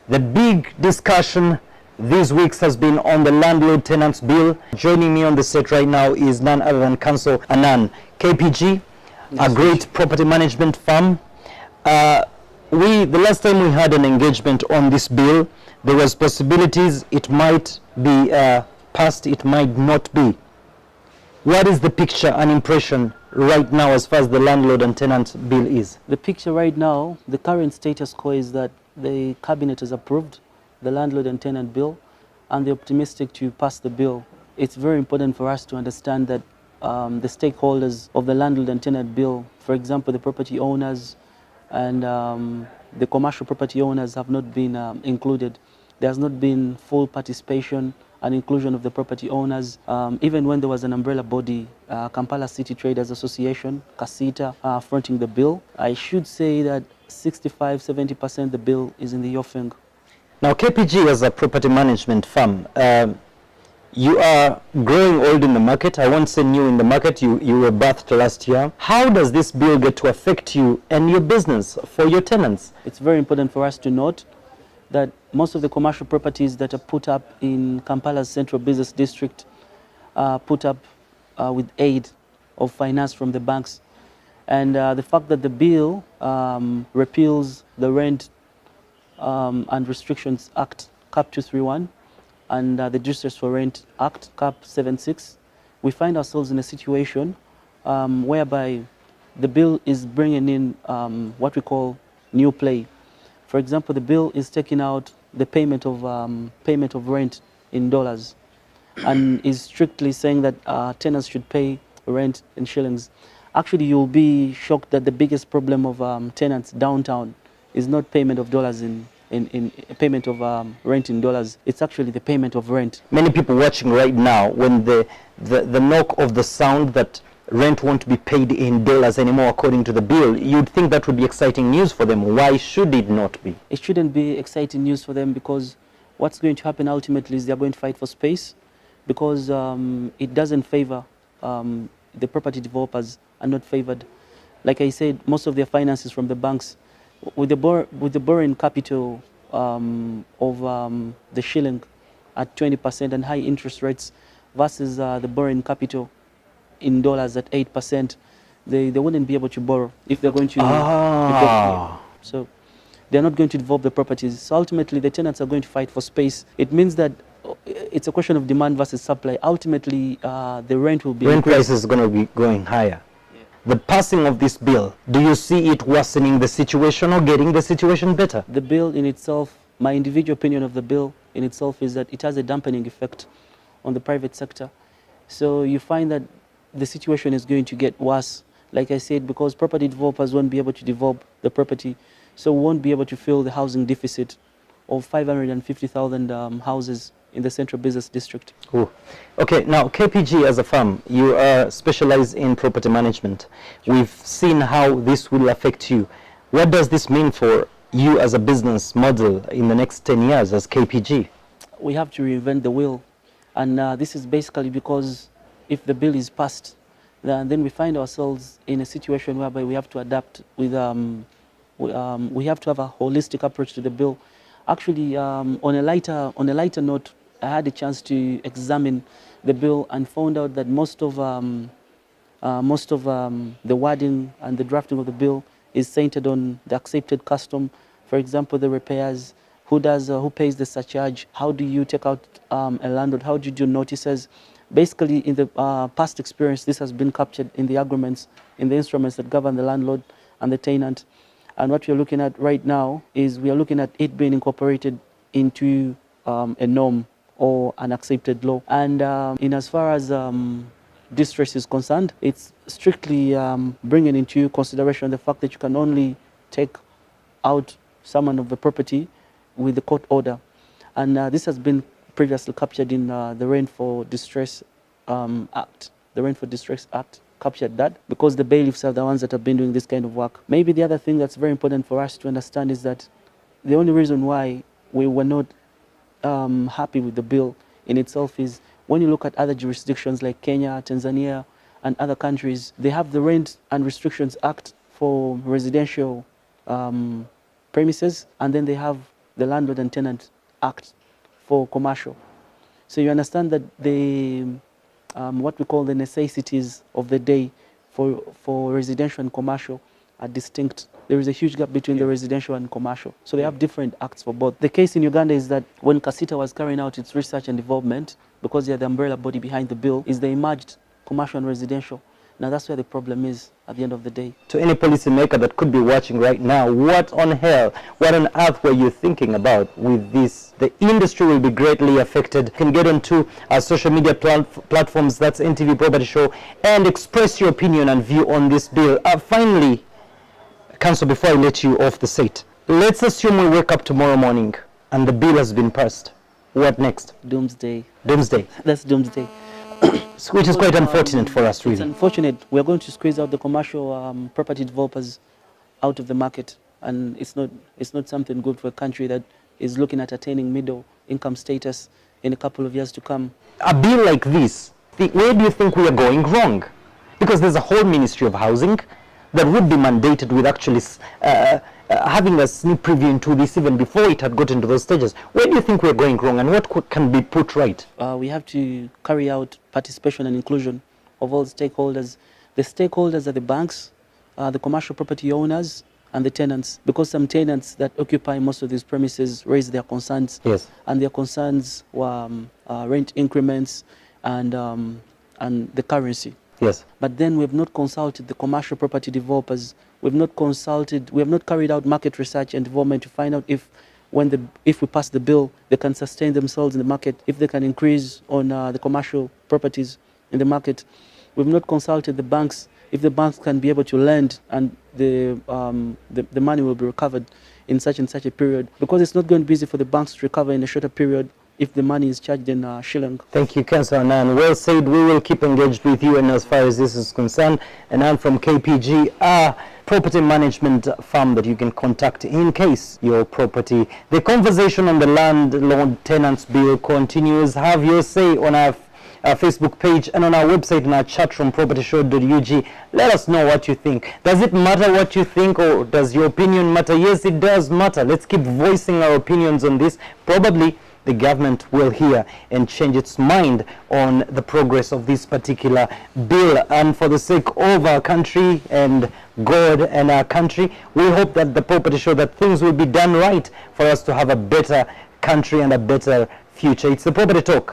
The big discussion these weeks has been on the landlord tenants bill. Joining me on the set right now is none other than Council Anan. KPG, a great property management firm. The last time we had an engagement on this bill, there was possibilities it might be passed, it might not be. What is the picture and impression right now as far as the landlord and tenant bill is? The picture right now, the current status quo is that the cabinet has approved the landlord and tenant bill, and they're optimistic to pass the bill. It's very important for us to understand that the stakeholders of the landlord and tenant bill, for example, the property owners and the commercial property owners have not been included. There has not been full participation and inclusion of the property owners. Even when there was an umbrella body, Kampala City Traders Association, CACITA, fronting the bill, I should say that 65–70% the bill is in the offing. Now, KPG as a property management firm, you are growing old in the market. I won't say new in the market. You were birthed last year. How does this bill get to affect you and your business for your tenants? It's very important for us to note that most of the commercial properties that are put up in Kampala's Central Business District are put up with aid of finance from the banks. And the fact that the bill repeals the Rent and Restrictions Act, CAP 231, and the Distress for Rent Act, CAP 76, we find ourselves in a situation whereby the bill is bringing in what we call new play. For example, the bill is taking out the payment of rent in dollars and is strictly saying that tenants should pay rent in shillings. Actually, you'll be shocked that the biggest problem of tenants downtown is not payment of dollars in payment of rent in dollars. It's actually the payment of rent. Many people watching right now, when the knock of the sound that rent won't be paid in dollars anymore according to the bill, you'd think that would be exciting news for them. Why should it not be? It shouldn't be exciting news for them because what's going to happen ultimately is they're going to fight for space because it doesn't favor the property developers are not favored. Like I said, most of their finances from the banks, with the borrowing capital of the shilling at 20% and high interest rates versus the borrowing capital in dollars at 8%, they wouldn't be able to borrow if they're going to. So they're not going to develop the properties. So ultimately, the tenants are going to fight for space. It means that it's a question of demand versus supply. Ultimately, the rent will be rent price is going to be going higher. Yeah. The passing of this bill, do you see it worsening the situation or getting the situation better? The bill in itself, my individual opinion of the bill in itself is that it has a dampening effect on the private sector. So you find that the situation is going to get worse, like I said, because property developers won't be able to develop the property, so won't be able to fill the housing deficit of 550,000 houses in the Central Business District. Ooh. Okay, now KPG as a firm, you are specialized in property management. We've seen how this will affect you. What does this mean for you as a business model in the next 10 years as KPG? We have to reinvent the wheel, and this is basically because if the bill is passed, then we find ourselves in a situation whereby we have to adapt with, we have to have a holistic approach to the bill. Actually, on a lighter note, I had a chance to examine the bill and found out that most of the wording and the drafting of the bill is centered on the accepted custom. For example, the repairs, who pays the surcharge, how do you take out a landlord, how do you do notices. Basically, in the past experience, this has been captured in the agreements, in the instruments that govern the landlord and the tenant. And what we're looking at right now is we are looking at it being incorporated into a norm or an accepted law. And in as far as distress is concerned, it's strictly bringing into consideration the fact that you can only take out someone of the property with the court order. And this has been previously captured in the Rent for Distress Act. The Rent for Distress Act captured that because the bailiffs are the ones that have been doing this kind of work. Maybe the other thing that's very important for us to understand is that the only reason why we were not happy with the bill in itself is when you look at other jurisdictions like Kenya, Tanzania, and other countries, they have the Rent and Restrictions Act for residential premises, and then they have the Landlord and Tenant Act for commercial. So you understand that the what we call the necessities of the day for residential and commercial are distinct. There is a huge gap between the residential and commercial. So they have different acts for both. The case in Uganda is that when Kasita was carrying out its research and development, because they are the umbrella body behind the bill, is they merged commercial and residential. Now that's where the problem is at the end of the day. To any policymaker that could be watching right now, what on earth were you thinking about with this? The industry will be greatly affected. You can get onto our social media platforms, that's NTV Property Show, and express your opinion and view on this bill. Finally, Council, before I let you off the seat, let's assume we wake up tomorrow morning and the bill has been passed. What next? Doomsday. Doomsday. That's doomsday. Which is quite unfortunate for us, It's really. unfortunate. We're going to squeeze out the commercial property developers out of the market, and it's not something good for a country that is looking at attaining middle income status in a couple of years to come. A bill like this, where do you think we are going wrong? Because there's a whole Ministry of Housing that would be mandated with actually having a sneak preview into this even before it had gotten to those stages. Where do you think we're going wrong, and what can be put right? We have to carry out participation and inclusion of all stakeholders. The stakeholders are the banks, the commercial property owners, and the tenants, because some tenants that occupy most of these premises raise their concerns. Yes. And their concerns were rent increments and the currency. Yes. But then we have not consulted the commercial property developers. We have not carried out market research and development to find out if we pass the bill, they can sustain themselves in the market, if they can increase on the commercial properties in the market. We've not consulted the banks, if the banks can be able to lend and the money will be recovered in such and such a period. Because it's not going to be easy for the banks to recover in a shorter period if the money is charged in shilling. Thank you, Councillor Anan. Well said. We will keep engaged with you, and as far as this is concerned, Anan from KPG, a property management firm that you can contact in case your property. The conversation on the Landlord Tenants Bill continues. Have your say on our Facebook page and on our website and our chat room, propertyshow.ug. Let us know what you think. Does it matter what you think, or does your opinion matter? Yes, it does matter. Let's keep voicing our opinions on this. Probably the government will hear and change its mind on the progress of this particular bill. And for the sake of our country and God and our country, we hope that the Property Show, that things will be done right for us to have a better country and a better future. It's the Property Talk.